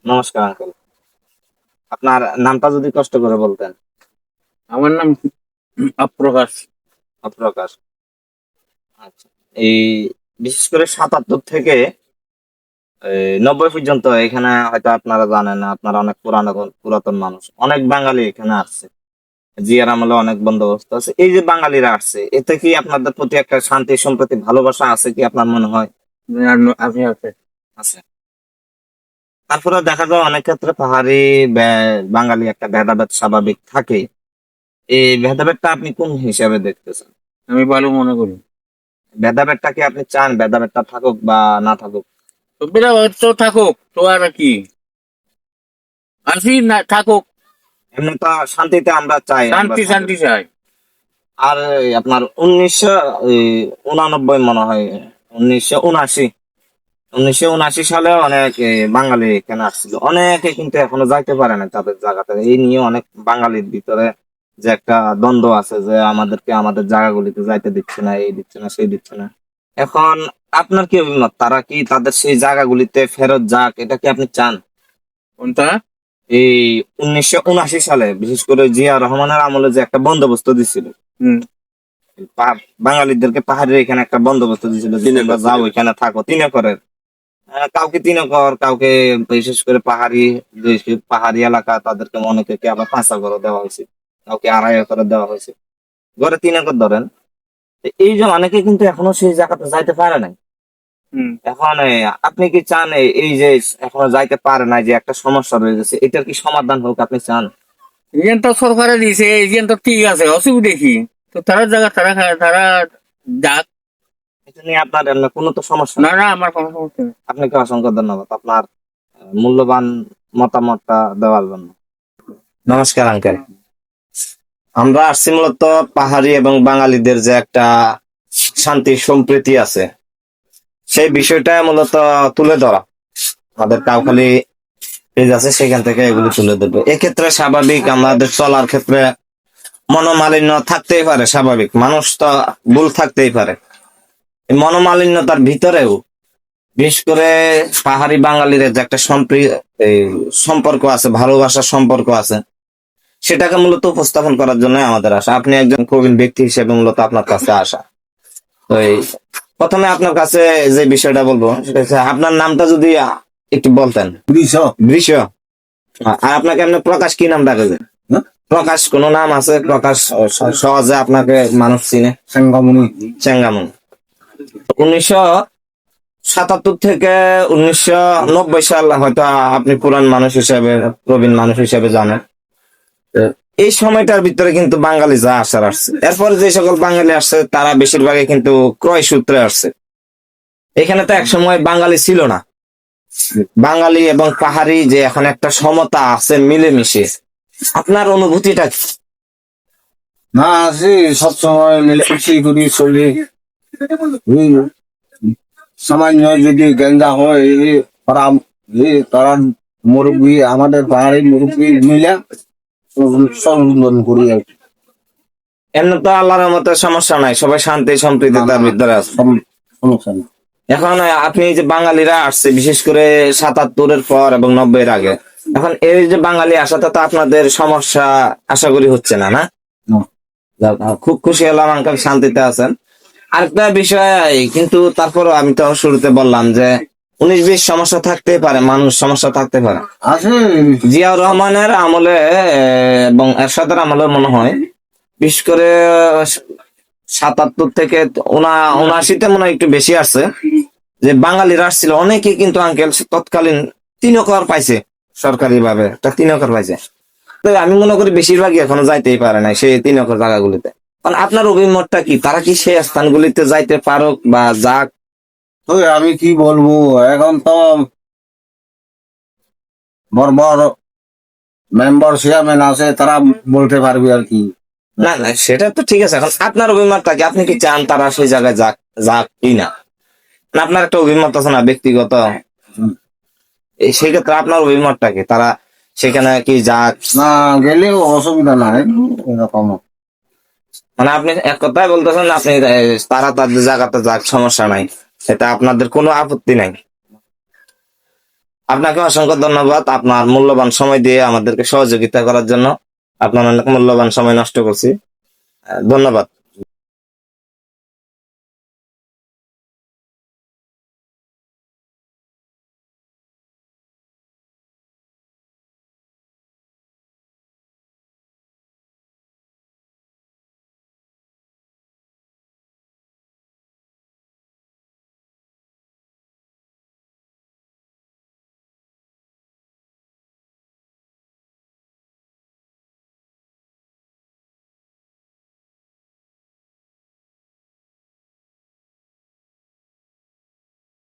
নমস্কার আঙ্কেল। আপনার নামটা যদি কষ্ট করে বলতেন। আমার নাম অপ্রকাশ। অপ্রকাশ। আচ্ছা। এই বিশেষ করে ৭৭ থেকে ৯০ পর্যন্ত এখানে হয়তো আপনারা জানেন না, আপনারা অনেক পুরাতন মানুষ। অনেক বাঙালি এখানে আসছে। জিয়ার আমলে অনেক বন্দোবস্ত আছে। এই যে বাঙালিরা আসছে, এতে কি আপনাদের প্রতি একটা শান্তি, সম্প্রীতি, ভালোবাসা আছে কি আপনার মনে হয়? আপনি আছে। আছে। তারপরে দেখা যায় অনেক ক্ষেত্রে পাহাড়ি বাঙালি একটা ভেদাভেদ স্বাভাবিক থাকে। এই ভেদাভেদটা আপনি কোন হিসাবে দেখতেছেন? আমি ভালো মনে করি। ভেদাভেদটা কি আপনি চান ভেদাভেদটা থাকুক বা না থাকুক? তো বেটা তো থাকুক, তো আর কি, আসি না থাকুক। এমনি তো শান্তিতে আমরা চাই, আমরা শান্তি থাকুক। শান্তি চাই। আর আপনার 1989 মনে হয়, 1979 সালে অনেক বাঙালি এখানে আসছিল। অনেকে কিন্তু এখনো যাইতে পারে না তাদের জায়গাতে। এই নিয়ে অনেক বাঙালির ভিতরে যে একটা দ্বন্দ্ব আছে যে আমাদেরকে আমাদের জায়গাগুলিতে যাইতে দিচ্ছে না, এই দিচ্ছে না, সেই দিচ্ছে না। এখন আপনার কি অভিমত, তারা কি তাদের সেই জায়গাগুলিতে ফেরত যাক, এটা কি আপনি চান? কোনটা? এই 1979 সালে বিশেষ করে জিয়া রহমানের আমলে যে একটা বন্দোবস্ত দিছিল, হম। বাঙালিদেরকে পাহাড়ের এখানে একটা বন্দোবস্ত দিছিল যে তোমরা যাও এখানে থাকো ৩ একরের। কাউকে ৩ একর, কাউকে বিশেষ করে পাহাড়ি এলাকা তাদেরকে অনেকে আবার ৫ একরও দেওয়া হয়েছে, কাউকে ২.৫ একরও দেওয়া হয়েছে। গড়ে ৩ একর ধরেন। তো এই যে অনেকে কিন্তু এখনো সেই জায়গাতে যাইতে পারে নাই। হম। এখন আপনি কি চান এই যে এখনো যাইতে পারে না, যে একটা সমস্যা রয়ে গেছে, এটার কি সমাধান হোক আপনি চান? ইগেন তো সরকারে দিয়েছে, ইগেন তো ঠিক আছে, অসুবিধা কি? তো তারা জায়গা তারা খায়, তারা যাক। এটা নিয়ে আপনার এমনি কোনো তো সমস্যা না নেই। না, আমার কোনো সমস্যা নেই। আপনাকে অসংখ্য ধন্যবাদ আপনার মূল্যবান মতামতটা দেওয়ার জন্য। নমস্কার আঙ্কেল। আমরা আসছি মূলত পাহাড়ি এবং বাঙালিদের যে একটা শান্তি সম্প্রীতি আছে, সেই বিষয়টা মূলত তুলে ধরা। আমাদের কাউখালী পেজ আছে, সেখান থেকে এগুলো তুলে ধরবে। এক্ষেত্রে স্বাভাবিক আমাদের চলার ক্ষেত্রে মনোমালিন্য থাকতেই পারে, স্বাভাবিক, মানুষ তো ভুল থাকতেই পারে। এই মনোমালিন্যতার ভিতরেও বিশেষ করে পাহাড়ি বাঙালির যে একটা এই সম্পর্ক আছে, ভালোবাসার সম্পর্ক আছে, সেটাকে মূলত উপস্থাপন করার জন্য আমাদের আসা। আপনি একজন প্রবীণ ব্যক্তি হিসেবে মূলত আপনার কাছে আসা। তো এই প্রথমে আপনার কাছে যে বিষয়টা বলবো সেটা হচ্ছে আপনার নামটা যদি একটু বলতেন। বৃষ। আর আপনাকে এমনি প্রকাশ কি নাম ডাকে যে? প্রকাশ কোন নাম আছে? প্রকাশ সহজে আপনাকে মানুষ চিনে? চেঙ্গামনি। 1977 থেকে 1990 সাল হয়তো আপনি পুরান মানুষ হিসেবে, প্রবীণ মানুষ হিসেবে জানেন। তো এই সময়টার ভিতরে কিন্তু বাঙালি যা আসার আসছে, এরপরে যে সকল বাঙালি আসছে তারা বেশিরভাগই কিন্তু ক্রয় সূত্রে আসছে। এখানে তো এক সময় বাঙালি ছিল না। বাঙালি এবং পাহাড়ি যে এখন একটা সমতা আছে মিলেমিশে, আপনার অনুভূতিটা কি? না, আছি সবসময় মিলেমিশে করি চলি। হম, সামান্য যদি গেন্দা হয় তারা তারা মুরব্বী, আমাদের পাহাড়ি মুরব্বী মিলে সম্বোধন করি আর কি। এমনি তো আল্লাহর মতো সমস্যা নাই, সবাই শান্তি সম্প্রীতি তার ভিতরে আছে। সমস্যা নেই। এখন আপনি এই যে বাঙালিরা আসছে বিশেষ করে ৭৭-এর পর এবং ৯০-এর আগে, এখন এই যে বাঙালি আসাতে তো আপনাদের সমস্যা আশা করি হচ্ছে না, না? না। যাক, খুব খুশি হলাম আঙ্কেল শান্তিতে আছেন। আরেকটা বিষয়, কিন্তু তারপরও আমি তো শুরুতে বললাম যে ১৯-২০ সমস্যা থাকতেই পারে, মানুষ সমস্যা থাকতে পারে। আছে। জিয়াউর রহমানের আমলে এবং এরশাদের আমলে মনে হয় বিশেষ করে ৭৭ থেকে ৭৯-তে মনে হয় একটু বেশি আছে, যে বাঙালিরা আসছিল অনেকে কিন্তু আঙ্কেল তৎকালীন ৩ একর পাইছে, সরকারি ভাবে একটা ৩ একর পাইছে। তো আমি মনে করি বেশিরভাগই এখনো যাইতেই পারে না সেই ৩ একর জায়গাগুলিতে। কারণ আপনার অভিমতটা কি, তারা কি সেই স্থানগুলিতে যাইতে পারুক বা যাক? তো আমি কি বলবো, এখন তো বড় বড় মেম্বার চেয়ারম্যান আছে, তারা বলতে পারবে আর কি। না না, সেটা তো ঠিক আছে। এখন আপনার অভিমতটা কি, আপনি কি চান তারা সেই জায়গায় যাক, যাক কি না? না, আপনার একটা অভিমত আছে না ব্যক্তিগত, সেই ক্ষেত্রে আপনার অভিমতটা কি, তারা সেখানে কি যাক? না গেলেও অসুবিধা নাই এরকম। মানে আপনি এক কথায় বলতেছেন আপনি তারা তাদের জায়গাতে যাক, সমস্যা নাই, এটা আপনাদের কোনো আপত্তি নাই। আপনাকে অসংখ্য ধন্যবাদ আপনার মূল্যবান সময় দিয়ে আমাদেরকে সহযোগিতা করার জন্য। আপনার অনেক মূল্যবান সময় নষ্ট করছি, ধন্যবাদ।